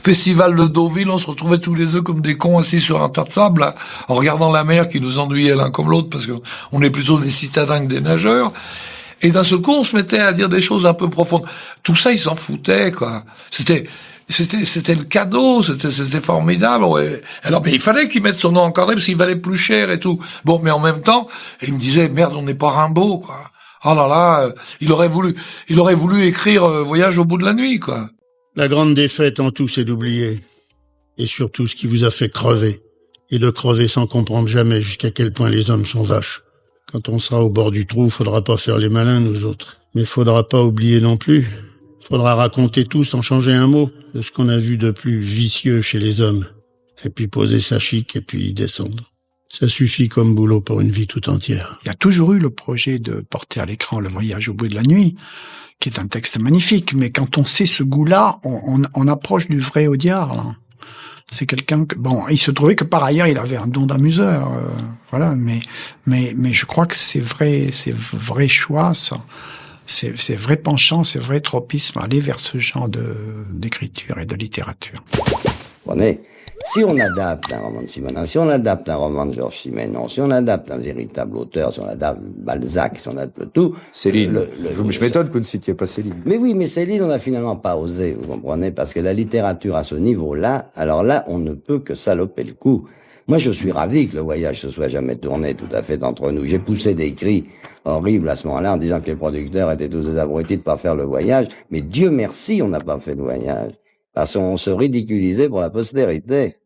festivals de Deauville, on se retrouvait tous les deux comme des cons assis sur un tas de sable, là, en regardant la mer qui nous ennuyait l'un comme l'autre, parce que on est plutôt des citadins que des nageurs. Et d'un seul coup, on se mettait à dire des choses un peu profondes. Tout ça, ils s'en foutaient, quoi. C'était le cadeau, c'était formidable. Ouais. Alors, mais il fallait qu'il mette son nom encadré parce qu'il valait plus cher et tout. Bon, mais en même temps, il me disait, merde, on n'est pas Rimbaud, quoi. Oh là là, il aurait voulu écrire Voyage au bout de la nuit, quoi. La grande défaite en tout, c'est d'oublier. Et surtout ce qui vous a fait crever. Et de crever sans comprendre jamais jusqu'à quel point les hommes sont vaches. Quand on sera au bord du trou, faudra pas faire les malins, nous autres. Mais faudra pas oublier non plus. Faudra raconter tout sans changer un mot de ce qu'on a vu de plus vicieux chez les hommes. Et puis poser sa chic et puis descendre. Ça suffit comme boulot pour une vie tout entière. Il y a toujours eu le projet de porter à l'écran Le Voyage au bout de la nuit, qui est un texte magnifique. Mais quand on sait ce goût-là, on approche du vrai Audiard, là. C'est quelqu'un que, bon, il se trouvait que par ailleurs il avait un don d'amuseur, voilà, mais je crois que c'est vrai choix, ça, c'est vrai penchant, c'est vrai tropisme, aller vers ce genre d'écriture et de littérature. Prenez, si on adapte un roman de Simenon, si on adapte un roman de Georges Simenon, si on adapte un véritable auteur, si on adapte Balzac, si on adapte tout... Céline. Je m'étonne que vous ne citiez pas Céline. Mais oui, mais Céline, on n'a finalement pas osé, vous comprenez, parce que la littérature à ce niveau-là, alors là, on ne peut que saloper le coup. Moi, je suis ravi que Le Voyage se soit jamais tourné tout à fait entre nous. J'ai poussé des cris horribles à ce moment-là en disant que les producteurs étaient tous des abrutis de pas faire Le Voyage, mais Dieu merci, on n'a pas fait de Voyage. Parce qu'on se ridiculisait pour la postérité.